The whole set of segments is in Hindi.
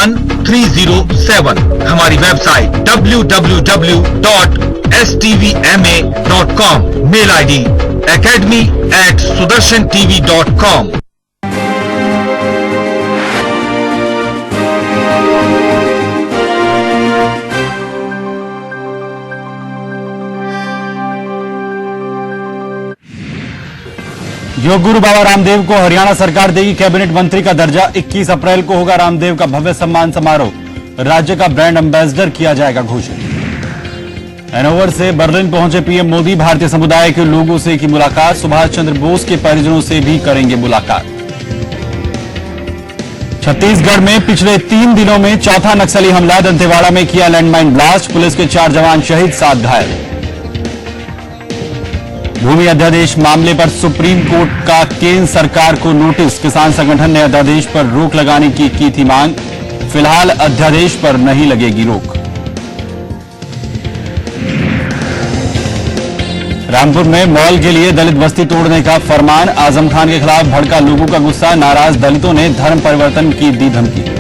1307। हमारी website www.stvma.com। Mail ID academy@sudarshantv.com। Yoga guru Baba Ramdev को हरियाणा सरकार देगी कैबिनेट मंत्री का दर्जा। 21 अप्रैल को होगा रामदेव का भव्य सम्मान समारोह। राज्य का ब्रांड एम्बेसडर किया जाएगा घोषित। हैनोवर से बर्लिन पहुंचे पीएम मोदी। भारतीय समुदाय के लोगों से की मुलाकात। सुभाष चंद्र बोस के परिजनों से भी करेंगे मुलाकात। छत्तीसगढ़ में पिछले 3 दिनों में चौथा नक्सली हमला। दंतेवाड़ा में किया लैंडमाइन ब्लास्ट। पुलिस के 4 जवान शहीद, 7 घायल। भूमि अध्यादेश मामले पर सुप्रीम कोर्ट का केंद्र सरकार को नोटिस। किसान संगठन ने अध्यादेश पर रोक लगाने की थी मांग। फिलहाल अध्यादेश पर नहीं लगेगी रोक। रामपुर में मॉल के लिए दलित बस्ती तोड़ने का फरमान। आजम खान के खिलाफ भड़का लोगों का गुस्सा। नाराज दलितों ने धर्म परिवर्तन की दी धमकी।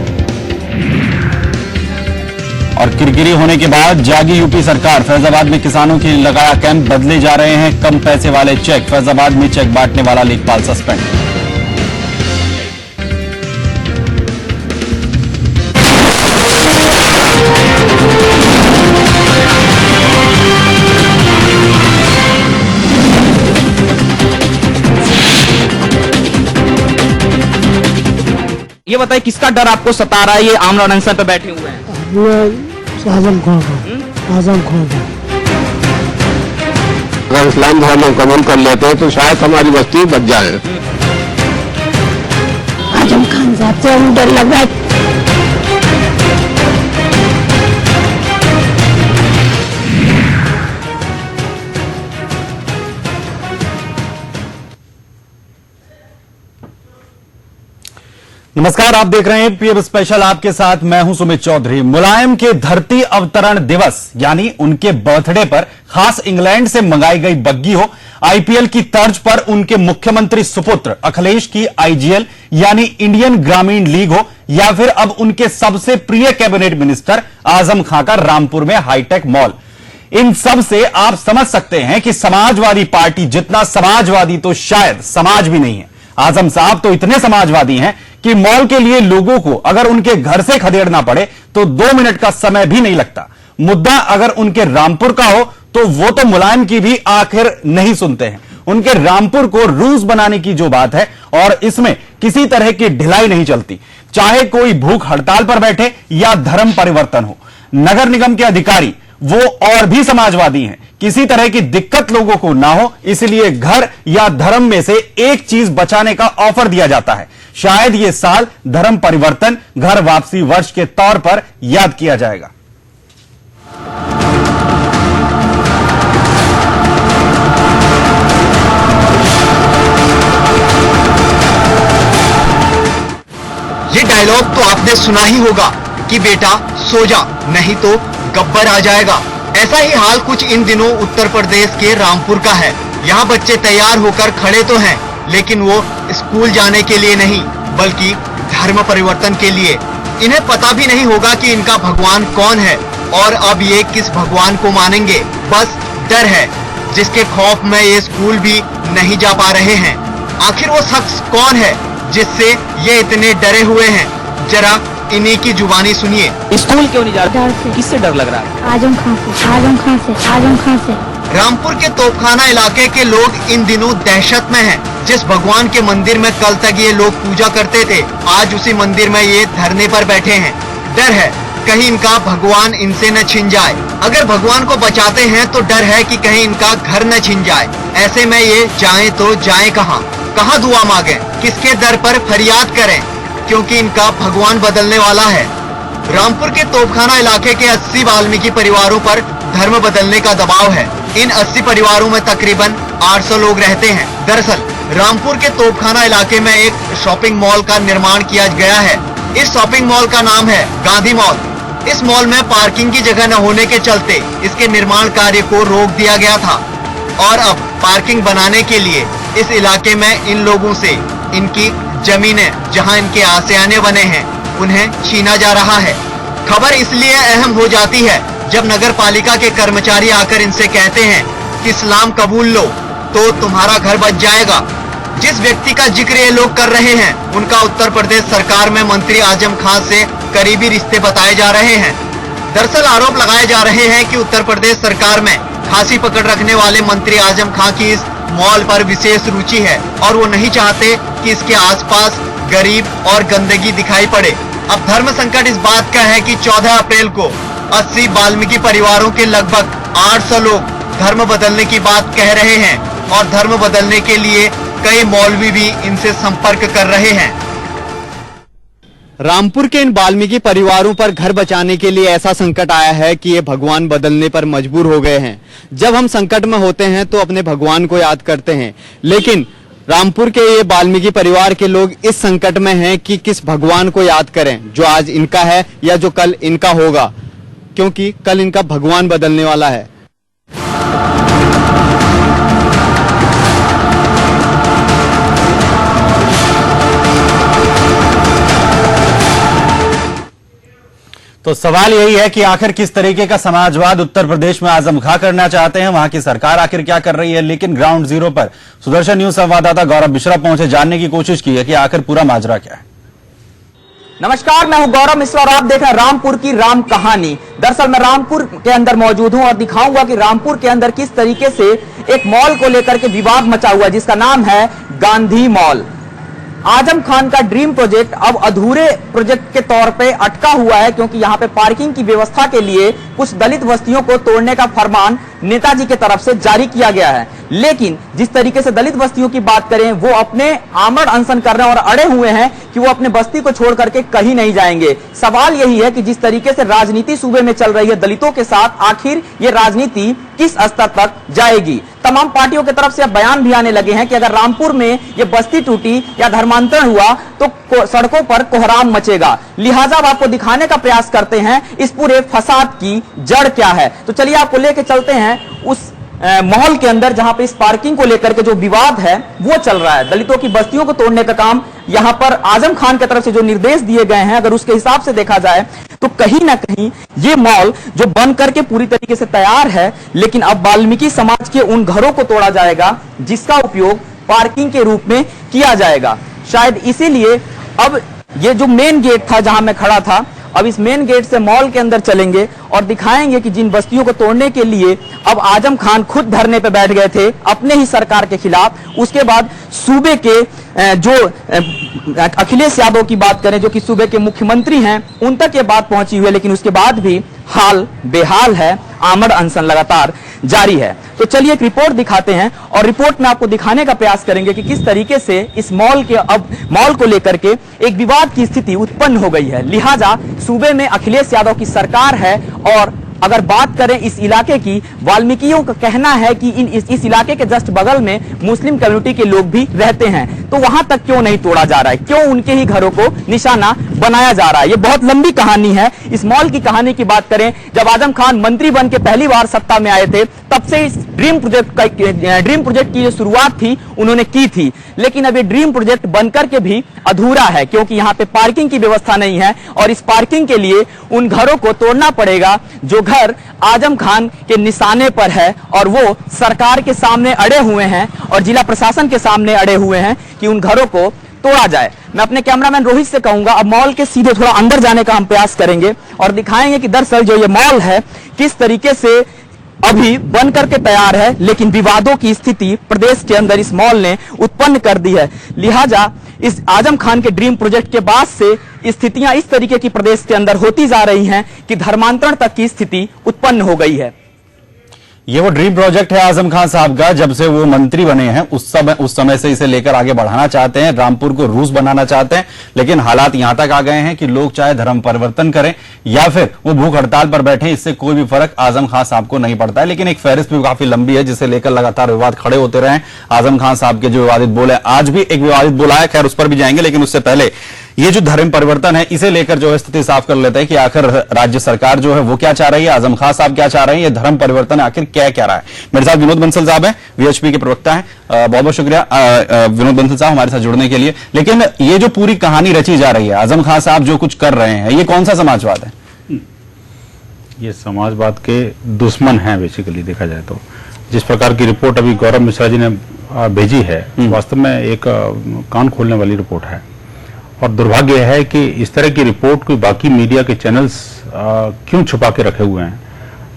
और किरकिरी होने के बाद जागी यूपी सरकार। फैजाबाद में किसानों के लिए लगाया कैंप। बदले जा रहे हैं कम पैसे वाले चेक। फैजाबाद में चेक बांटने वाला लेखपाल सस्पेंड। ये बताइए किसका डर आपको सता रहा है? ये आमरण अनशन पे बैठे हुए हैं। आजम खान का। अगर इस्लाम धर्म को कबूल कर लेते हैं तो शायद हमारी बस्ती बच जाए। आजम खान साहब से हमें डर लग रहा है। नमस्कार, आप देख रहे हैं पीएम स्पेशल। आपके साथ मैं हूं सुमित चौधरी। मुलायम के धरती अवतरण दिवस यानी उनके बर्थडे पर खास इंग्लैंड से मंगाई गई बग्गी हो, आईपीएल की तर्ज पर उनके मुख्यमंत्री सुपुत्र अखिलेश की आईजीएल यानी इंडियन ग्रामीण लीग हो, या फिर अब उनके सबसे प्रिय कैबिनेट मिनिस्टर आजम खां का रामपुर में हाईटेक मॉल, इन सब से आप समझ सकते हैं कि समाजवादी पार्टी जितना समाजवादी तो शायद समाज भी नहीं है। आजम साहब तो इतने समाजवादी हैं कि मॉल के लिए लोगों को अगर उनके घर से खदेड़ना पड़े तो 2 मिनट का समय भी नहीं लगता। मुद्दा अगर उनके रामपुर का हो तो वो तो मुलायम की भी आखिर नहीं सुनते हैं। उनके रामपुर को रूस बनाने की जो बात है, और इसमें किसी तरह की ढिलाई नहीं चलती, चाहे कोई भूख हड़ताल पर बैठे या धर्म परिवर्तन हो। नगर निगम के अधिकारी वो और भी समाजवादी हैं। किसी तरह की दिक्कत लोगों को ना हो, इसलिए घर या धर्म में से एक चीज बचाने का ऑफर दिया जाता है। शायद यह साल धर्म परिवर्तन घर वापसी वर्ष के तौर पर याद किया जाएगा। ये डायलॉग तो आपने सुना ही होगा कि बेटा सो जा नहीं तो गब्बर आ जाएगा। ऐसा ही हाल कुछ इन दिनों उत्तर प्रदेश के रामपुर का है। यहाँ बच्चे तैयार होकर खड़े तो हैं, लेकिन वो स्कूल जाने के लिए नहीं बल्कि धर्म परिवर्तन के लिए। इन्हें पता भी नहीं होगा कि इनका भगवान कौन है और अब ये किस भगवान को मानेंगे। बस डर है जिसके खौफ में ये स्कूल भी नहीं जा पा रहे हैं। आखिर वो शख्स कौन है जिससे ये इतने डरे हुए हैं? जरा इन्हीं की जुबानी सुनिए। स्कूल क्यों नहीं जा रहे? डर से। किससे डर लग रहा है? आजम खान से। आजम खान से। आजम खान से। रामपुर के तोपखाना इलाके के लोग इन दिनों दहशत में हैं। जिस भगवान के मंदिर में कल तक ये लोग पूजा करते थे, आज उसी मंदिर में ये धरने पर बैठे हैं। डर है कहीं इनका भगवान इनसे न छिन जाए। अगर भगवान को बचाते हैं तो डर है कि कहीं इनका घर न छिन जाए। ऐसे में ये जाएं तो जाएं कहाँ दुआ मांगे, किसके दर पर फरियाद करें, क्योंकि इनका भगवान बदलने वाला है। रामपुर के तोपखाना इलाके के 80 वाल्मीकि परिवारों पर धर्म बदलने का दबाव है। इन 80 परिवारों में तकरीबन 800 लोग रहते हैं। दरअसल रामपुर के तोपखाना इलाके में एक शॉपिंग मॉल का निर्माण किया गया है। इस शॉपिंग मॉल का नाम है गांधी मॉल। इस मॉल में पार्किंग की जगह न होने के चलते इसके निर्माण कार्य को रोक दिया गया था, और अब पार्किंग बनाने के लिए इस इलाके में इन लोगों से इनकी जमीनें, जहां इनके आशियाने बने हैं, उन्हें छीना जा रहा है। खबर इसलिए अहम हो जाती है जब नगर पालिका के कर्मचारी आकर इनसे कहते हैं कि इस्लाम कबूल लो तो तुम्हारा घर बच जाएगा। जिस व्यक्ति का जिक्र ये लोग कर रहे हैं उनका उत्तर प्रदेश सरकार में मंत्री आजम खान से करीबी रिश्ते बताए जा रहे हैं। दरअसल आरोप लगाए जा रहे हैं कि उत्तर प्रदेश सरकार में खासी पकड़ रखने वाले मंत्री आजम खान की इस मॉल पर विशेष रुचि है और वो नहीं चाहते कि इसके आसपास गरीब और गंदगी दिखाई पड़े। अब धर्म संकट इस बात का है कि 14 अप्रैल को 80 वाल्मीकि परिवारों के लगभग 800 लोग धर्म बदलने की बात कह रहे हैं और धर्म बदलने के लिए कई मौलवी भी इनसे संपर्क कर रहे हैं। रामपुर के इन वाल्मीकि परिवारों पर घर बचाने के लिए ऐसा संकट आया है कि ये भगवान बदलने पर मजबूर हो गए हैं। जब हम संकट में होते हैं तो अपने भगवान को याद करते हैं, लेकिन रामपुर के ये वाल्मीकि परिवार के लोग इस संकट में हैं कि किस भगवान को याद करें, जो आज इनका है या जो कल इनका होगा, क्योंकि कल इनका भगवान बदलने वाला है। तो सवाल यही है कि आखिर किस तरीके का समाजवाद उत्तर प्रदेश में आजम खां करना चाहते हैं, वहां की सरकार आखिर क्या कर रही है। लेकिन ग्राउंड जीरो पर सुदर्शन न्यूज संवाददाता गौरव मिश्रा पहुंचे, जानने की कोशिश की है कि आखिर पूरा माजरा क्या है। नमस्कार, मैं हूं गौरव मिश्रा और आप देख रहे हैं रामपुर की राम कहानी। दरअसल मैं रामपुर के अंदर मौजूद हूं और दिखाऊंगा कि रामपुर के अंदर किस तरीके से एक मॉल को लेकर के विवाद मचा हुआ है, जिसका नाम है गांधी मॉल। आजम खान का ड्रीम प्रोजेक्ट अब अधूरे प्रोजेक्ट के तौर पे अटका हुआ है, क्योंकि यहां पे पार्किंग की व्यवस्था के लिए कुछ दलित बस्तियों को तोड़ने का फरमान नेताजी की तरफ से जारी किया गया है। लेकिन जिस तरीके से दलित बस्तियों की बात करें, वो अपने आमरण अनशन कर रहे हैं और अड़े हुए हैं कि वो अपने बस्ती को छोड़ करके कहीं नहीं जाएंगे। सवाल यही है कि जिस तरीके से राजनीति सूबे में चल रही है दलितों के साथ, आखिर ये राजनीति किस स्तर तक जाएगी। तमाम पार्टियों की तरफ से अब बयान भी आने लगे हैं कि अगर रामपुर में ये बस्ती टूटी या धर्मांतरण हुआ तो सड़कों पर कोहराम मचेगा। लिहाजा अब आपको दिखाने का प्रयास करते हैं इस पूरे फसाद की जड़ क्या है। तो चलिए आपको लेके चलते हैं उस मॉल के अंदर जहां पे इस पार्किंग को लेकर के जो विवाद है वो चल रहा है। दलितों की बस्तियों को तोड़ने का काम यहां पर आजम खान की तरफ से जो निर्देश दिए गए हैं, अगर उसके हिसाब से देखा जाए तो कहीं ना कहीं ये मॉल जो बन करके पूरी तरीके से तैयार है, लेकिन अब वाल्मीकि समाज के उन घरों को तोड़ा जाएगा जिसका उपयोग पार्किंग के रूप में किया जाएगा। शायद इसीलिए अब ये जो मेन गेट था जहां मैं खड़ा था, अब इस मेन गेट से मॉल के अंदर चलेंगे और दिखाएंगे कि जिन बस्तियों को तोड़ने के लिए अब आजम खान खुद धरने पे बैठ गए थे अपने ही सरकार के खिलाफ, उसके बाद सूबे के जो अखिलेश यादव की बात करें जो कि सूबे के मुख्यमंत्री हैं, उन तक ये बात पहुंची हुई है, लेकिन उसके बाद भी हाल बेहाल है, आमरण अनशन लगातार जारी है। तो चलिए एक रिपोर्ट दिखाते हैं और रिपोर्ट में आपको दिखाने का प्रयास करेंगे कि किस तरीके से इस मॉल को लेकर के एक विवाद की स्थिति उत्पन्न हो गई है। लिहाजा सूबे में अखिलेश यादव की सरकार है और अगर बात करें इस इलाके की, वाल्मीकियों का कहना है कि इस इलाके के जस्ट बगल में मुस्लिम कम्युनिटी के लोग भी रहते हैं, तो वहां तक क्यों नहीं तोड़ा जा रहा है, क्यों उनके ही घरों को निशाना बनाया जा रहा है। ये बहुत लंबी कहानी है। इस मॉल की कहानी की बात करें, जब आजम खान मंत्री बन के पहली बार सत्ता में आए थे तब से इस ड्रीम प्रोजेक्ट की जो शुरुआत थी उन्होंने की थी, लेकिन अब ये ड्रीम प्रोजेक्ट बनकर के भी अधूरा है, क्योंकि यहाँ पे पार्किंग की व्यवस्था नहीं है और इस पार्किंग के लिए उन घरों को तोड़ना पड़ेगा जो घर आजम खान के निशाने पर है और वो सरकार के सामने अड़े हुए हैं और जिला प्रशासन के सामने अड़े हुए हैं कि उन घरों को तोड़ा जाए। मैं अपने कैमरामैन रोहित से कहूंगा अब मॉल के सीधे थोड़ा अंदर जाने का हम प्रयास करेंगे और दिखाएंगे कि दरअसल जो ये मॉल है किस तरीके से अभी बन करके तैयार है, लेकिन विवादों की स्थिति प्रदेश के अंदर इस मॉल ने उत्पन्न कर दी है। लिहाजा इस आजम खान के ड्रीम प्रोजेक्ट के बाद से स्थितियां इस तरीके की प्रदेश के अंदर होती जा रही हैं कि धर्मांतरण तक की स्थिति उत्पन्न हो गई है। ये वो ड्रीम प्रोजेक्ट है आजम खान साहब का, जब से वो मंत्री बने हैं उस समय से इसे लेकर आगे बढ़ाना चाहते हैं, रामपुर को रूस बनाना चाहते हैं, लेकिन हालात यहां तक आ गए हैं कि लोग चाहे धर्म परिवर्तन करें या फिर वो भूख हड़ताल पर बैठे, इससे कोई भी फर्क आजम खान साहब को नहीं पड़ता है। लेकिन एक फहरिस्त भी काफी लंबी है जिसे लेकर लगातार विवाद खड़े होते रहे। आजम खान साहब के जो विवादित बोल है, आज भी एक विवादित बोला है, खैर उस पर भी जाएंगे, लेकिन उससे पहले ये जो धर्म परिवर्तन है, इसे लेकर जो है स्थिति साफ कर लेते हैं कि आखिर राज्य सरकार जो है वो क्या चाह रही है, आजम खान साहब क्या चाह रहे हैं, ये धर्म परिवर्तन आखिर क्या क्या रहा है। मेरे साथ विनोद बंसल साहब हैं, वीएचपी के प्रवक्ता हैं। बहुत बहुत शुक्रिया विनोद बंसल साहब हमारे साथ जुड़ने के लिए। लेकिन ये जो पूरी कहानी रची जा रही है, आजम खान साहब जो कुछ कर रहे हैं, ये कौन सा समाजवाद है? ये समाजवाद के दुश्मन हैं बेसिकली देखा जाए तो। जिस प्रकार की रिपोर्ट अभी गौरव मिश्रा जी ने भेजी है, वास्तव में एक कान खोलने वाली रिपोर्ट है। और दुर्भाग्य है कि इस तरह की रिपोर्ट कोई बाकी मीडिया के चैनल्स क्यों छुपा के रखे हुए हैं।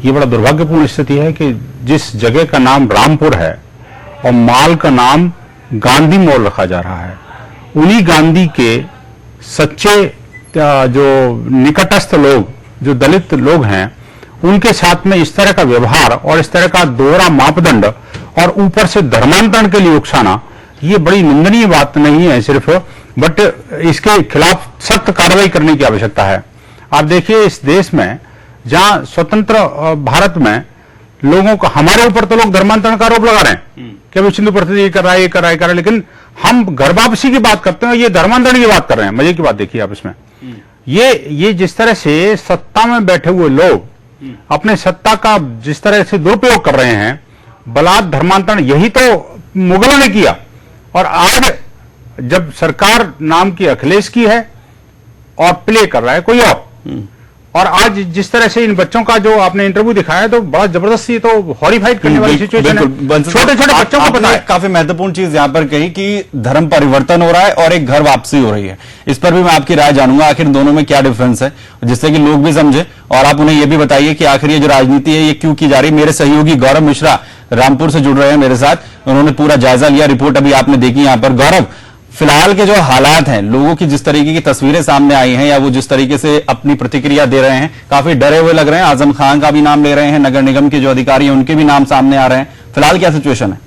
ये बड़ा दुर्भाग्यपूर्ण स्थिति है कि जिस जगह का नाम रामपुर है और माल का नाम गांधी मॉल रखा जा रहा है, उन्हीं गांधी के सच्चे जो निकटस्थ लोग, जो दलित लोग हैं, उनके साथ में इस तरह का व्यवहार और इस तरह का दोहरा मापदंड और ऊपर से धर्मांतरण के लिए उकसाना, ये बड़ी निंदनीय बात नहीं है सिर्फ, बट इसके खिलाफ सख्त कार्रवाई करने की आवश्यकता है। आप देखिए इस देश में जहां स्वतंत्र भारत में लोगों को, हमारे ऊपर तो लोग धर्मांतरण का आरोप लगा रहे हैं कि अभी सिंधु प्रसिद्ध ये कर रहा है, ये कर रहा है, कर रहा है, लेकिन हम घर वापसी की बात करते हैं, ये धर्मांतरण की बात कर रहे हैं। मजे की बात देखिए आप इसमें, ये जिस तरह से सत्ता में बैठे हुए लोग अपने सत्ता का जिस तरह से दुरुपयोग कर रहे हैं, बलात् धर्मांतरण, यही तो मुगलों ने किया। और आज जब सरकार नाम की अखिलेश की है और प्ले कर रहा है कोई और आज जिस तरह से इन बच्चों का जो आपने इंटरव्यू दिखाया है, तो बड़ा जबरदस्त, ये तो हॉरिफाइड करने वाली सिचुएशन है। छोटे छोटे बच्चों को पता है। काफी महत्वपूर्ण चीज यहां पर कही कि धर्म परिवर्तन हो रहा है और एक घर वापसी हो रही है। इस पर भी मैं आपकी राय जानूंगा, आखिर दोनों में क्या डिफरेंस है, जिससे कि लोग भी समझे और आप उन्हें यह भी बताइए कि आखिर ये जो राजनीति है ये क्यों की जा रही है। मेरे सहयोगी गौरव मिश्रा रामपुर से जुड़ रहे हैं मेरे साथ, उन्होंने पूरा जायजा लिया, रिपोर्ट अभी आपने देखी यहां पर। गौरव, फिलहाल के जो हालात हैं, लोगों की जिस तरीके की तस्वीरें सामने आई हैं या वो जिस तरीके से अपनी प्रतिक्रिया दे रहे हैं, काफी डरे हुए लग रहे हैं। आजम खान का भी नाम ले रहे हैं, नगर निगम के जो अधिकारी हैं उनके भी नाम सामने आ रहे हैं। फिलहाल क्या सिचुएशन है?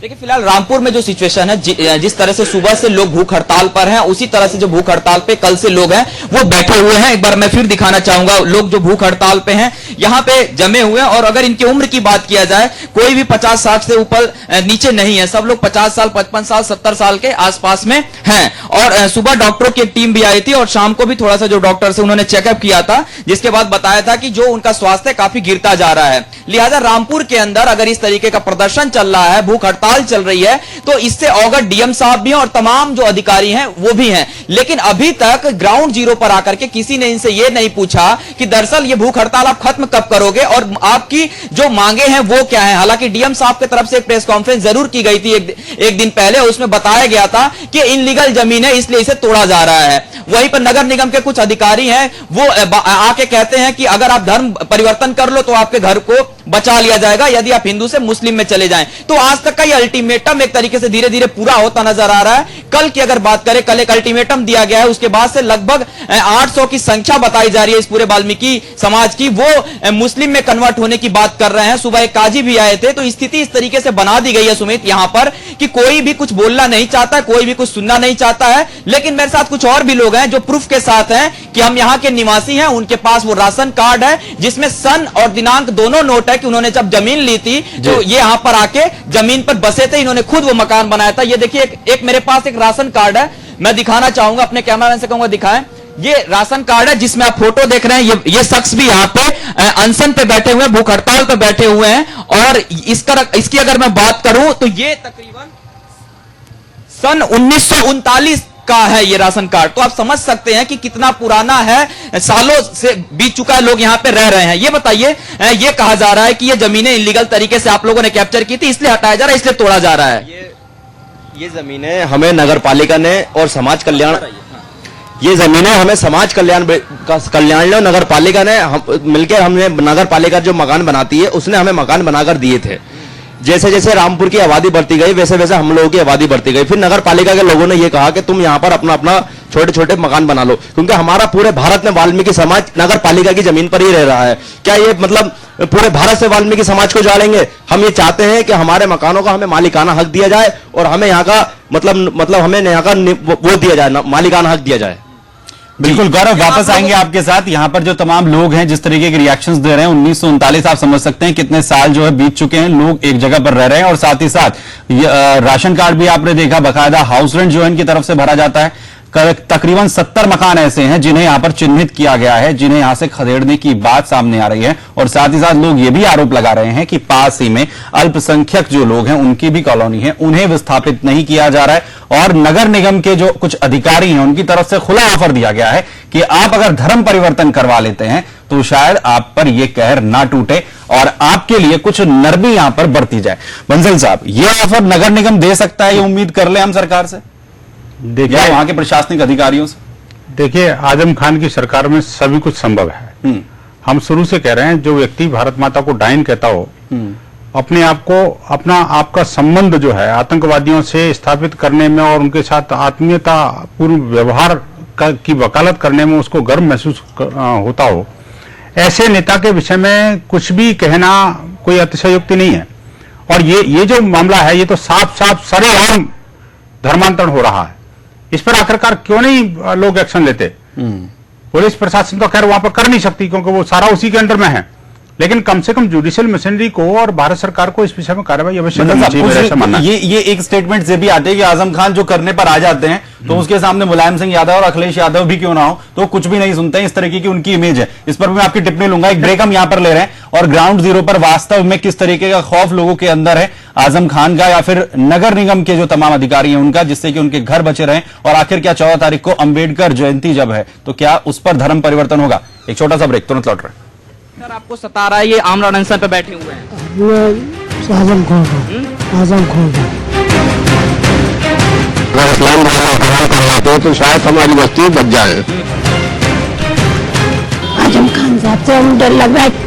देखिए फिलहाल रामपुर में जो सिचुएशन है, जिस तरह से सुबह से लोग भूख हड़ताल पर हैं, उसी तरह से जो भूख हड़ताल पे कल से लोग हैं वो बैठे हुए हैं। एक बार मैं फिर दिखाना चाहूंगा, लोग जो भूख हड़ताल पे हैं यहाँ पे जमे हुए हैं। और अगर इनकी उम्र की बात किया जाए, कोई भी 50-60 से ऊपर नीचे नहीं है, सब लोग 50 साल 55 साल 70 साल के आसपास में हैं। और सुबह डॉक्टरों की एक टीम भी आई थी और शाम को भी थोड़ा सा जो डॉक्टर से उन्होंने चेकअप किया था, जिसके बाद बताया था कि जो उनका स्वास्थ्य काफी गिरता जा रहा है। लिहाजा रामपुर के अंदर अगर इस तरीके का प्रदर्शन चल रहा है, भूख हड़ताल चल रही है, तो इससे अवगत डीएम साहब भी हैं और तमाम जो अधिकारी हैं वो भी हैं। लेकिन अभी तक ग्राउंड जीरो पर आकर के किसी ने इनसे ये नहीं पूछा कि दरअसल ये भूख हड़ताल आप खत्म कब करोगे और आपकी जो मांगे हैं वो क्या है। हालांकि डीएम साहब की तरफ से एक प्रेस कॉन्फ्रेंस जरूर की गई थी एक दिन पहले, उसमें बताया गया था कि इनलीगल जमीन है इसलिए इसे तोड़ा जा रहा है। वहीं पर नगर निगम के कुछ अधिकारी हैं, वो आके कहते हैं कि अगर आप धर्म परिवर्तन कर लो तो आपके घर को बचा लिया जाएगा यदि आप हिंदू से मुस्लिम में चले जाएं। तो आज तक का ये अल्टीमेटम एक तरीके से धीरे धीरे पूरा होता नजर आ रहा है। कल की अगर बात करें, कल एक अल्टीमेटम दिया गया है, उसके बाद से लगभग 800 की संख्या बताई जा रही है इस पूरे वाल्मीकि समाज की, वो मुस्लिम में कन्वर्ट होने की बात कर रहे हैं। सुबह एक काजी भी आए थे। तो स्थिति इस तरीके से बना दी गई है सुमित यहां पर कि कोई भी कुछ बोलना नहीं चाहता, कोई भी कुछ सुनना नहीं चाहता है। लेकिन मेरे साथ कुछ और भी लोग हैं जो प्रूफ के साथ हैं कि हम यहां के निवासी हैं। उनके पास वो राशन कार्ड है जिसमें सन और दिनांक दोनों नोट है कि उन्होंने जब जमीन ली थी तो ये यहां पर आके जमीन पर बसे थे, इन्होंने खुद वो मकान बनाया था। ये देखिए एक मेरे पास एक राशन कार्ड है, मैं दिखाना चाहूंगा, अपने कैमरामैन से कहूंगा दिखाएं। ये राशन कार्ड है जिसमें आप फोटो देख रहे हैं। ये शख्स भी यहाँ पे अनशन पे बैठे हुए हैं, भूख हड़ताल पे बैठे हुए हैं। और इसकी अगर मैं बात करूं तो ये तकरीबन सन 1939 का है ये राशन कार्ड। तो आप समझ सकते हैं कि कितना पुराना है, सालों से बीत चुका है, लोग यहाँ पे रह रहे हैं। ये बताइए, ये कहा जा रहा है कि ये जमीनें इलीगल तरीके से आप लोगों ने कैप्चर की थी, इसलिए हटाया जा रहा है, इसलिए तोड़ा जा रहा है। ये जमीनें हमें नगर पालिका ने और समाज कल्याण, ये जमीनें हमें समाज कल्याण और नगर पालिका ने मिलकर, हमने नगर पालिका जो मकान बनाती है उसने हमें मकान बनाकर दिए थे। जैसे जैसे रामपुर की आबादी बढ़ती गई वैसे वैसे हम लोगों की आबादी बढ़ती गई। फिर नगर पालिका के लोगों ने ये कहा कि तुम यहाँ पर अपना अपना छोटे छोटे मकान बना लो, क्योंकि हमारा पूरे भारत में वाल्मीकि समाज नगर पालिका की जमीन पर ही रह रहा है। क्या ये मतलब पूरे भारत से वाल्मीकि समाज को जालेंगे? हम ये चाहते हैं कि हमारे मकानों का हमें मालिकाना हक दिया जाए और हमें यहाँ का मतलब हमें यहाँ का वो दिया जाए, मालिकाना हक दिया जाए। बिल्कुल गौरव, वापस आएंगे आपके साथ। यहां पर जो तमाम लोग हैं जिस तरीके के रिएक्शंस दे रहे हैं, 1939 आप समझ सकते हैं कितने साल जो है बीत चुके हैं, लोग एक जगह पर रह रहे हैं और साथ ही साथ राशन कार्ड भी आपने देखा, बाकायदा हाउस रेंट जो है इनकी तरफ से भरा जाता है। तकरीबन 70 मकान ऐसे हैं जिन्हें यहां पर चिन्हित किया गया है, जिन्हें यहां से खदेड़ने की बात सामने आ रही है। और साथ ही साथ लोग ये भी आरोप लगा रहे हैं कि पास ही में अल्पसंख्यक जो लोग हैं उनकी भी कॉलोनी है, उन्हें विस्थापित नहीं किया जा रहा है। और नगर निगम के जो कुछ अधिकारी हैं उनकी तरफ से खुला ऑफर दिया गया है कि आप अगर धर्म परिवर्तन करवा लेते हैं तो शायद आप पर यह कहर ना टूटे और आपके लिए कुछ नरमी यहां पर बरती जाए। बंसल साहब, यह ऑफर नगर निगम दे सकता है, ये उम्मीद कर ले हम सरकार से, देखिए वहां के प्रशासनिक अधिकारियों से? देखिए, आजम खान की सरकार में सभी कुछ संभव है। हम शुरू से कह रहे हैं, जो व्यक्ति भारत माता को डायन कहता हो, अपने आप को, अपना आपका संबंध जो है आतंकवादियों से स्थापित करने में और उनके साथ आत्मीयता पूर्ण व्यवहार की वकालत करने में उसको गर्व महसूस होता हो, ऐसे नेता के विषय में कुछ भी कहना कोई अतिशयोक्ति नहीं है। और ये जो मामला है, ये तो साफ साफ सरेआम धर्मांतरण हो रहा है। इस पर आखिरकार क्यों नहीं लोग एक्शन लेते? पुलिस प्रशासन तो खैर वहां पर कर नहीं सकती क्योंकि वो सारा उसी के अंडर में है, लेकिन कम से कम जुडिशियल मशीनरी को और भारत सरकार को इस विषय में कार्रवाई अवश्य करनी चाहिए, मेरा ऐसा मानना है। ये एक स्टेटमेंट से भी आते हैं कि आजम खान जो करने पर आ जाते हैं तो उसके सामने मुलायम सिंह यादव और अखिलेश यादव भी क्यों ना हो तो कुछ भी नहीं सुनते हैं। इस तरीके की उनकी इमेज है। इस पर मैं आपकी टिप्पणी लूंगा। एक ब्रेक हम यहां पर ले रहे हैं और ग्राउंड जीरो पर वास्तव में किस तरीके का खौफ लोगों के अंदर है आजम खान का या फिर नगर निगम के जो तमाम अधिकारी हैं उनका, जिससे कि उनके घर बचे रहें। और आखिर क्या 14 तारीख को अंबेडकर जयंती जब है तो क्या उस पर धर्म परिवर्तन होगा? एक छोटा सा ब्रेक, तुरंत लौट रहे हैं। सर, आपको सता रहा है, ये आमरण अनशन पे बैठे हुए हैं। ये आजम खान का, आजम खान का। अगर इस्लाम धर्म ग्रहण कर लेते तो शायद हमारी बस्ती बच जाए। आजम खान साहब से हम डर लग रहा है।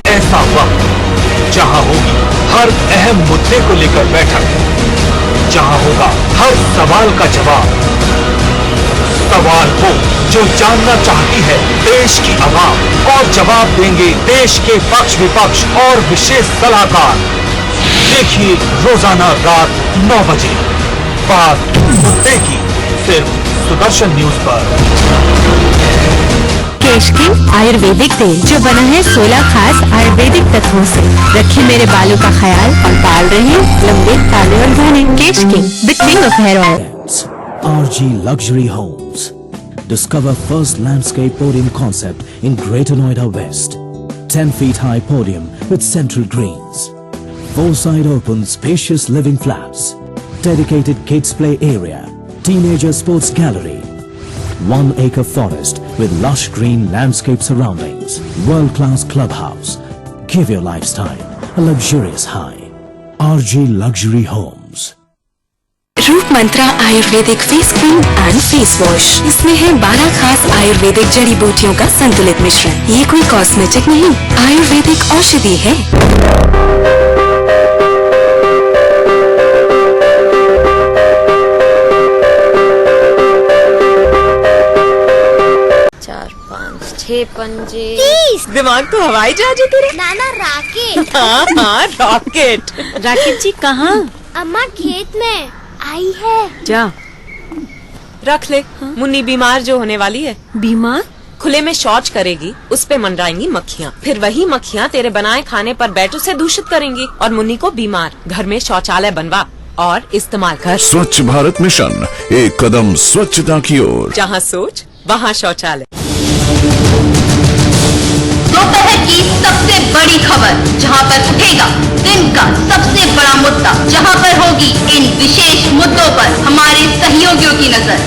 ऐसा वक्त जहां होगी हर अहम मुद्दे को लेकर बैठक, जहां होगा हर सवाल का जवाब। सवाल वो जो जानना चाहती है देश की आवाम, और जवाब देंगे देश के पक्ष विपक्ष और विशेष सलाहकार। देखिए रोजाना रात 9 बजे बात मुद्दे की, सिर्फ सुदर्शन न्यूज पर। केश किंग आयुर्वेदिक तेल जो बना है 16 खास आयुर्वेदिक तत्वों से, रखे मेरे बालों का ख्याल और बाल रहे लंबे काले और घने। Kesh king the king of hair oil. RG Luxury Homes. Discover first landscape podium concept in Greater Noida West. 10 feet high podium with central greens. 4-side open spacious living flats. Dedicated kids play area. Teenager sports gallery. 1 acre forest with lush green landscape surroundings. World-class clubhouse. Give your lifestyle a luxurious high. RG Luxury Homes. Roop Mantra ayurvedic face cream and face wash. इसमें है 12 खास आयुर्वेदिक जड़ी बूटियों का संतुलित मिश्रण। ये कोई कॉस्मेटिक नहीं, आयुर्वेदिक औषधि है। 4 5 6 पंजे। दिमाग तो हवाई जहाज है तेरे। नाना राकेट। हाँ रॉकेट। राकेट जी कहाँ? अम्मा खेत में आई है। जा रख ले। मुन्नी बीमार जो होने वाली है। बीमार? खुले में शौच करेगी, उस पे मंडराएंगी मक्खियाँ, फिर वही मक्खियाँ तेरे बनाए खाने पर बैठ उसे दूषित करेंगी और मुन्नी को बीमार। घर में शौचालय बनवा और इस्तेमाल कर। स्वच्छ भारत मिशन, एक कदम स्वच्छता की ओर। जहाँ सोच वहाँ शौचालय। दोपहर की सबसे बड़ी खबर, जहां पर उठेगा दिन का सबसे बड़ा मुद्दा, जहां पर होगी इन विशेष मुद्दों पर हमारे सहयोगियों की नजर।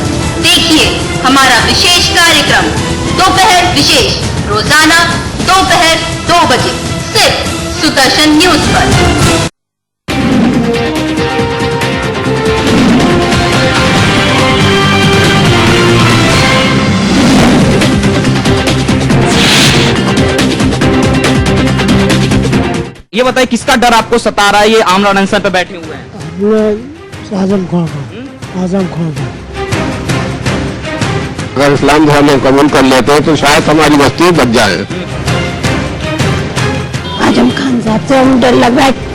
देखिए हमारा विशेष कार्यक्रम दोपहर विशेष, रोजाना दोपहर 2 बजे सिर्फ सुदर्शन न्यूज पर। ये बताइए किसका डर आपको सता रहा है, ये आमरण अनशन पे बैठे हुए हैं? आजम खान अगर इस्लाम धर्म में कबूल कर लेते हैं तो शायद हमारी बस्ती बच जाए। आजम खान साहब से हम डर लग रहा है।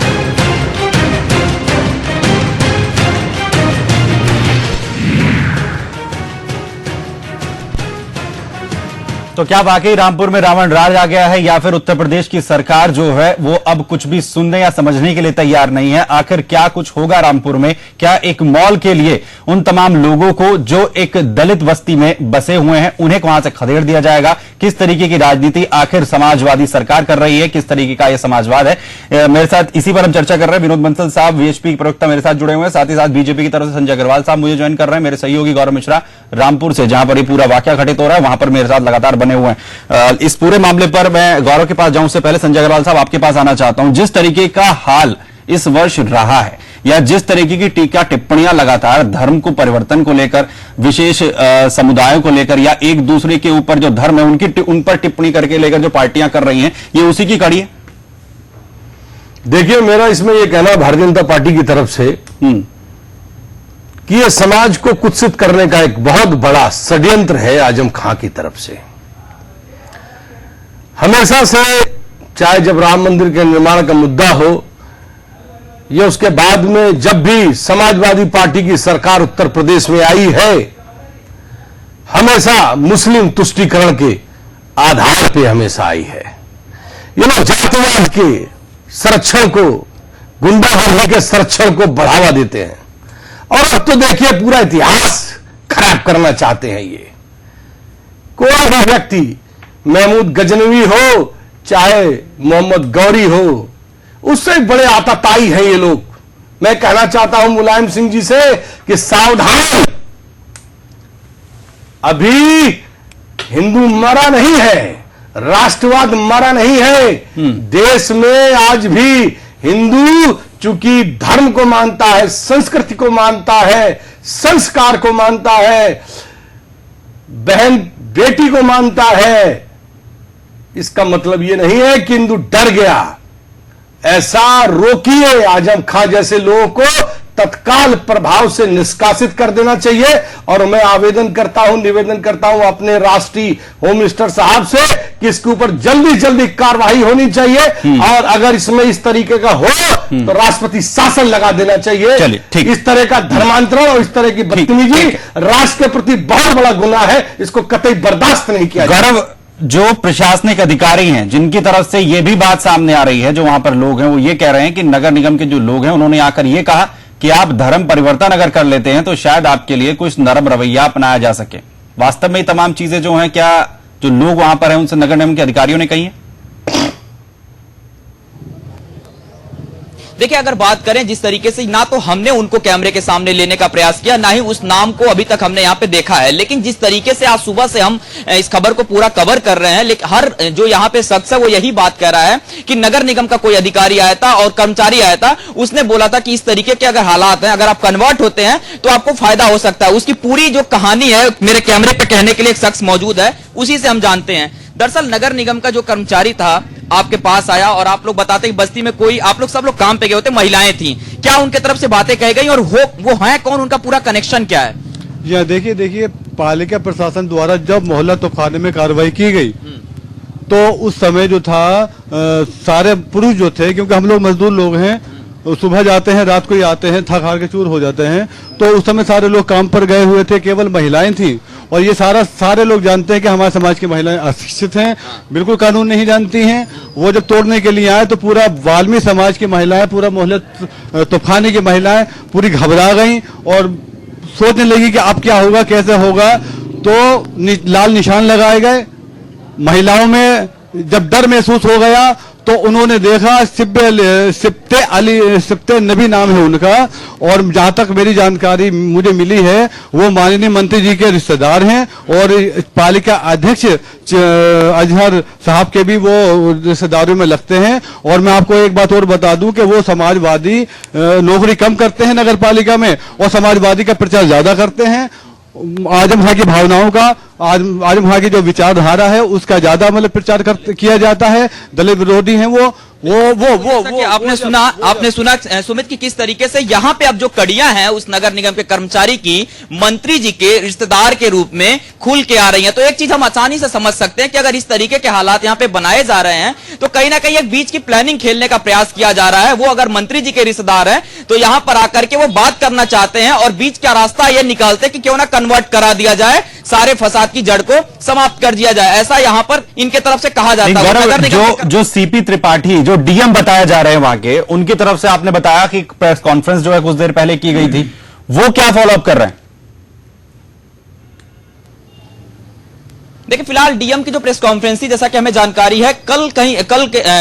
तो क्या वाकई रामपुर में रावण राज आ गया है, या फिर उत्तर प्रदेश की सरकार जो है वो अब कुछ भी सुनने या समझने के लिए तैयार नहीं है? आखिर क्या कुछ होगा रामपुर में? क्या एक मॉल के लिए उन तमाम लोगों को जो एक दलित बस्ती में बसे हुए हैं उन्हें वहां से खदेड़ दिया जाएगा? किस तरीके की राजनीति आखिर समाजवादी सरकार कर रही है? किस तरीके का यह समाजवाद है? मेरे साथ इसी पर हम चर्चा कर रहे हैं। विनोद बंसल साहब वीएचपी के प्रवक्ता मेरे साथ जुड़े हुए हैं, साथ ही साथ बीजेपी की तरफ से संजय अग्रवाल साहब मुझे ज्वाइन कर रहे हैं, मेरे सहयोगी गौरव मिश्रा रामपुर से, जहां पर ये पूरा वाकया घटित हो रहा है वहां पर मेरे साथ लगातार बने हुए हैं। इस पूरे मामले पर मैं गौरव के पास जाऊं उससे पहले संजय अग्रवाल साहब आपके पास आना चाहता हूं। जिस तरीके का हाल इस वर्ष रहा है, या जिस तरीके की टीका टिप्पणियां लगातार धर्म को परिवर्तन को लेकर, विशेष समुदायों को लेकर, या एक दूसरे के ऊपर जो धर्म है उन पर टिप्पणी करके लेकर जो पार्टियां कर रही हैं, ये उसी की कड़ी है? देखिए, मेरा इसमें यह कहना भारतीय जनता पार्टी की तरफ से कि यह समाज को कुत्सित करने का एक बहुत बड़ा षड्यंत्र है आजम खां की तरफ से। हमेशा से, चाहे जब राम मंदिर के निर्माण का मुद्दा हो या उसके बाद में जब भी समाजवादी पार्टी की सरकार उत्तर प्रदेश में आई है, हमेशा मुस्लिम तुष्टीकरण के आधार पे हमेशा आई है। ये लोग जातिवाद के संरक्षण को, गुंडागर्दी के संरक्षण को बढ़ावा देते हैं, और अब तो देखिए पूरा इतिहास खराब करना चाहते हैं। ये कोई भी व्यक्ति, महमूद गजनवी हो चाहे मोहम्मद गौरी हो, उससे बड़े आतताई हैं ये लोग। मैं कहना चाहता हूं मुलायम सिंह जी से कि सावधान, अभी हिंदू मरा नहीं है, राष्ट्रवाद मरा नहीं है। देश में आज भी हिंदू चूंकि धर्म को मानता है, संस्कृति को मानता है, संस्कार को मानता है, बहन बेटी को मानता है, इसका मतलब यह नहीं है कि हिंदू डर गया। ऐसा रोकिए, आजम खां जैसे लोगों को तत्काल प्रभाव से निष्कासित कर देना चाहिए। और मैं आवेदन करता हूं, निवेदन करता हूं अपने राष्ट्रीय होम मिनिस्टर साहब से कि इसके ऊपर जल्दी जल्दी कार्रवाई होनी चाहिए, और अगर इसमें इस तरीके का हो तो राष्ट्रपति शासन लगा देना चाहिए। इस तरह का धर्मांतरण और इस तरह की बदतमीजी राष्ट्र के प्रति बहुत बड़ा गुनाह है, इसको कतई बर्दाश्त नहीं किया जाएगा। जो प्रशासनिक अधिकारी हैं जिनकी तरफ से यह भी बात सामने आ रही है, जो वहां पर लोग हैं वो ये कह रहे हैं कि नगर निगम के जो लोग हैं उन्होंने आकर ये कहा कि आप धर्म परिवर्तन अगर कर लेते हैं तो शायद आपके लिए कुछ नरम रवैया अपनाया जा सके। वास्तव में ये तमाम चीजें जो हैं, क्या जो लोग वहां पर हैं उनसे नगर निगम के अधिकारियों ने कही है? देखिए, अगर बात करें जिस तरीके से, ना तो हमने उनको कैमरे के सामने लेने का प्रयास किया, ना ही उस नाम को अभी तक हमने यहाँ पे देखा है, लेकिन जिस तरीके से आज सुबह से हम इस खबर को पूरा कवर कर रहे हैं, लेकिन हर जो यहाँ पे शख्स है वो यही बात कह रहा है कि नगर निगम का कोई अधिकारी आया था और कर्मचारी आया था, उसने बोला था कि इस तरीके के अगर हालात हैं, अगर आप कन्वर्ट होते हैं तो आपको फायदा हो सकता है। उसकी पूरी जो कहानी है मेरे कैमरे पे कहने के लिए एक शख्स मौजूद है, उसी से हम जानते हैं। दरअसल नगर निगम का जो कर्मचारी था आपके पास आया और आप लोग बताते हैं बस्ती में कोई, आप लोग सब लोग काम पे गए होते, महिलाएं थी, क्या उनके तरफ से बातें कही गई और वो हैं कौन, उनका पूरा कनेक्शन क्या है? जी देखिए पालिका प्रशासन द्वारा जब मोहल्ला तोपखाने में कार्रवाई की गई तो उस समय जो था सारे पुरुष जो थे, क्योंकि हम लोग मजदूर लोग हैं, सुबह जाते हैं रात को ही आते हैं, थक हार के चूर हो जाते हैं, तो उस समय सारे लोग काम पर गए हुए थे, केवल महिलाएं थी। और ये सारे लोग जानते हैं कि हमारे समाज की महिलाएं अशिक्षित हैं, बिल्कुल कानून नहीं जानती हैं। वो जब तोड़ने के लिए आए तो पूरा वाल्मीकि समाज की महिलाएं, पूरा मोहल्ले तोपखाने की महिलाएं पूरी घबरा गई और सोचने लगी कि अब क्या होगा, कैसे होगा। तो लाल निशान लगाए गए। महिलाओं में जब डर महसूस हो गया तो उन्होंने देखा, सिप्ते नबी नाम है उनका, और जहां तक मेरी जानकारी मुझे मिली है वो माननीय मंत्री जी के रिश्तेदार हैं और पालिका अध्यक्ष अजहर साहब के भी वो रिश्तेदारों में लगते हैं। और मैं आपको एक बात और बता दूं कि वो समाजवादी नौकरी कम करते हैं नगर पालिका में और समाजवादी का प्रचार ज्यादा करते हैं। आजम खां की भावनाओं का आज वहाँ की जो विचारधारा है उसका ज्यादा मतलब प्रचार किया जाता है। दलित विरोधी हैं वो आपने सुना सुमित की किस तरीके से यहाँ पे अब जो कड़ियां हैं उस नगर निगम के कर्मचारी की मंत्री जी के रिश्तेदार के रूप में खुल के आ रही हैं। तो एक चीज हम आसानी से समझ सकते हैं कि अगर इस तरीके के हालात यहाँ पे बनाए जा रहे हैं तो कहीं ना कहीं एक बीच की प्लानिंग खेलने का प्रयास किया जा रहा है। वो अगर मंत्री जी के रिश्तेदार हैं तो यहाँ पर आकर के वो बात करना चाहते हैं और बीच का रास्ता ये निकालते कि क्यों ना कन्वर्ट करा दिया जाए, सारे फसाद की जड़ को समाप्त कर दिया जाए, ऐसा यहाँ पर इनके तरफ से कहा जाता है। जो सीपी त्रिपाठी जो डीएम बताया जा रहे हैं वहां के, उनकी तरफ से आपने बताया कि प्रेस कॉन्फ्रेंस जो है कुछ देर पहले की गई थी, वो क्या फॉलोअप कर रहे हैं? देखिए फिलहाल डीएम की जो प्रेस कॉन्फ्रेंस थी, जैसा कि हमें जानकारी है, कल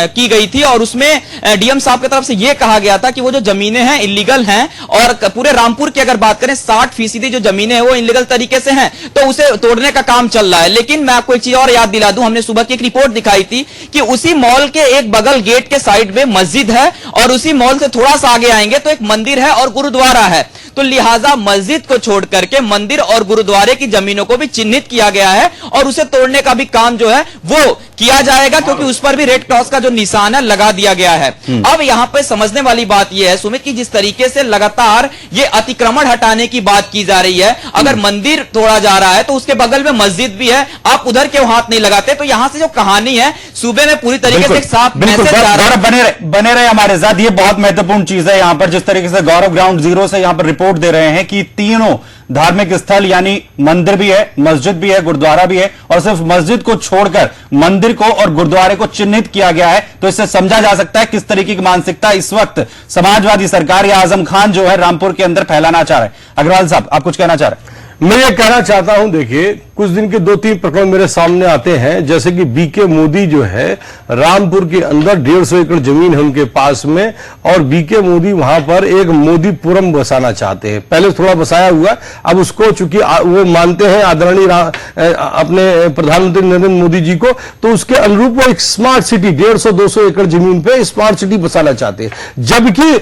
की गई थी और उसमें डीएम साहब की तरफ से यह कहा गया था कि वो जो जमीनें हैं इलीगल हैं और पूरे रामपुर की अगर बात करें 60% जो जमीनें हैं वो इलीगल तरीके से हैं, तो उसे तोड़ने का काम चल रहा है। लेकिन मैं आपको एक चीज और याद दिला दूं, हमने सुबह की एक रिपोर्ट दिखाई थी कि उसी मॉल के एक बगल गेट के साइड में मस्जिद है और उसी मॉल से थोड़ा सा आगे आएंगे तो एक मंदिर है और गुरुद्वारा है। तो लिहाजा मस्जिद को छोड़ करके मंदिर और गुरुद्वारे की जमीनों को भी चिन्हित किया गया है और उसे तोड़ने का भी काम जो है वो किया जाएगा, क्योंकि उस पर भी रेड क्रॉस का जो निशान है लगा दिया गया है। अब यहां पे समझने वाली बात यह है सुमित, कि जिस तरीके से लगातार ये अतिक्रमण हटाने की बात की जा रही है, अगर मंदिर तोड़ा जा रहा है तो उसके बगल में मस्जिद भी है, आप उधर क्यों हाथ नहीं लगाते? तो यहां से जो कहानी है सूबे में पूरी तरीके से एक साफ मैसेज जा रहा है। बने रहे हमारे साथ, ये बहुत महत्वपूर्ण चीज है। यहां पर जिस तरीके से गौरव ग्राउंड जीरो से यहां पर रिपोर्ट दे रहे हैं कि तीनों धार्मिक स्थल यानी मंदिर भी है, मस्जिद भी है, गुरुद्वारा भी है और सिर्फ मस्जिद को छोड़कर मंदिर को और गुरुद्वारे को चिन्हित किया गया है। तो इससे समझा जा सकता है किस तरीके की मानसिकता इस वक्त समाजवादी सरकार या आजम खान जो है रामपुर के अंदर फैलाना चाह रहे हैं। अग्रवाल साहब, आप कुछ कहना चाह रहे हैं? मैं ये कहना चाहता हूं, देखिए कुछ दिन के 2-3 प्रकरण मेरे सामने आते हैं, जैसे कि बीके मोदी जो है रामपुर के अंदर 150 एकड़ जमीन है उनके पास में और बीके मोदी वहां पर एक मोदीपुरम बसाना चाहते हैं। पहले थोड़ा बसाया हुआ, अब उसको चूंकि वो मानते हैं आदरणीय अपने प्रधानमंत्री नरेंद्र मोदी जी को, तो उसके अनुरूप वो एक स्मार्ट सिटी 150-200 एकड़ जमीन पे स्मार्ट सिटी बसाना चाहते हैं। जबकि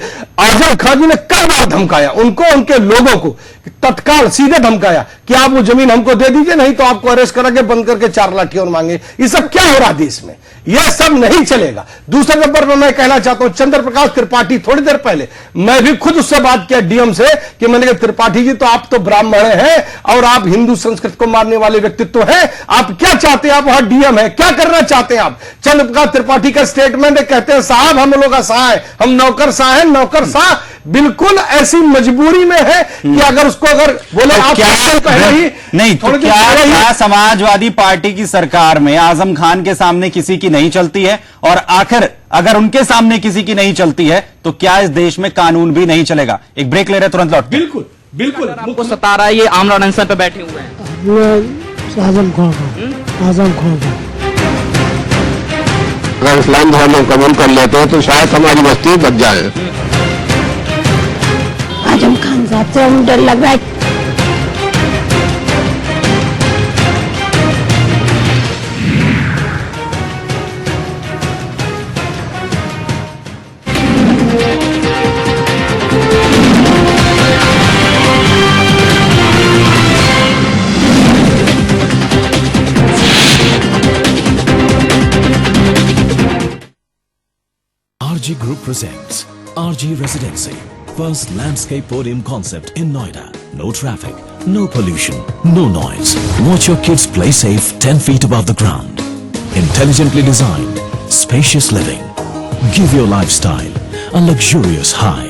आजम खान जी ने कई बार धमकाया उनको, उनके लोगों को तत्काल सीधे धमकाया कि आप वो जमीन हमको दे दीजिए, नहीं तो आपको अरेस्ट करा के बंद करके 4 लाठी और मांगे। ये सब क्या हो रहा है देश में? यह सब नहीं चलेगा। दूसरे नंबर पर मैं कहना चाहता हूं, चंद्र प्रकाश त्रिपाठी, थोड़ी देर पहले मैं भी खुद उससे बात किया डीएम से कि मैंने कहा त्रिपाठी जी तो आप तो ब्राह्मण हैं और आप हिंदू संस्कृति को मारने वाले व्यक्तित्व हैं, आप क्या चाहते हैं? आप वहां डीएम है, क्या करना चाहते हैं आप? चंद्र प्रकाश त्रिपाठी का स्टेटमेंट है, कहते हैं साहब हम लोग का शाह है, हम नौकरशाह हैं, नौकरशाह बिल्कुल ऐसी मजबूरी में है कि अगर उसको अगर बोले आप पहले ही नहीं तो क्या समाजवादी पार्टी की सरकार में आजम खान के सामने किसी की नहीं चलती है? और आखिर अगर उनके सामने किसी की नहीं चलती है तो क्या इस देश में कानून भी नहीं चलेगा? एक ब्रेक ले रहे, तुरंत लौट। बिल्कुल बिल्कुल आपको सता रहा है, ये आमरण अनशन पे बैठे हुए हैं आजम खान अगर इस्लाम धर्म हम कबूल कर लेते हैं तो शायद हमारी बस्ती बच जाए। आजम खान साहब से हम डर लग रहा है। RG Group presents RG Residency, first landscape podium concept in Noida. No traffic, no pollution, no noise. Watch your kids play safe 10 feet above the ground. Intelligently designed, spacious living. Give your lifestyle a luxurious high.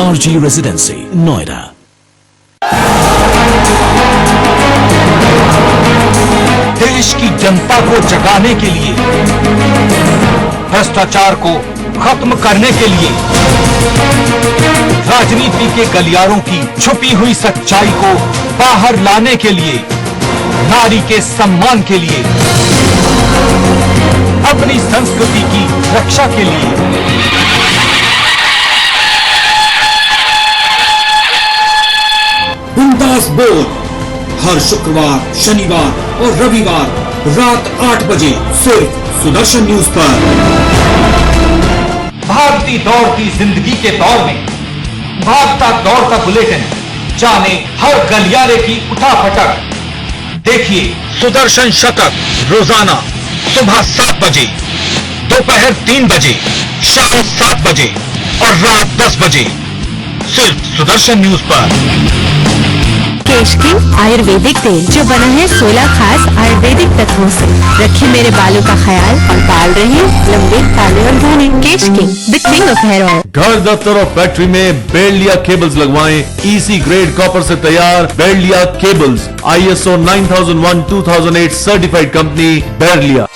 RG Residency, Noida. देश की जनता को जगाने के लिए, भ्रष्टाचार को खत्म करने के लिए, राजनीति के गलियारों की छुपी हुई सच्चाई को बाहर लाने के लिए, नारी के सम्मान के लिए, अपनी संस्कृति की रक्षा के लिए। बिंदास बोल हर शुक्रवार, शनिवार और रविवार रात 8 बजे सिर्फ सुदर्शन न्यूज पर। भागती दौड़ती जिंदगी के दौर में भागता दौड़ता बुलेटिन, जाने हर गलियारे की उठापटक, देखिए सुदर्शन शतक रोजाना सुबह 7 बजे, दोपहर 3 बजे, शाम 7 बजे और रात 10 बजे, सिर्फ सुदर्शन न्यूज पर। केश किंग आयुर्वेदिक तेल जो बना है 16 खास आयुर्वेदिक तत्वों से। रखे मेरे बालों का ख्याल और बाल रहे लंबे, काले और घने। Kesh king the king of hair oil. घर, दफ्तर और फैक्ट्री में बेल्डिया केबल्स लगवाएं। EC ग्रेड कॉपर से तैयार Beldiya cables, ISO 9001-2008 certified company Beldiya.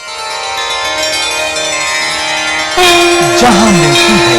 जहां मिलती है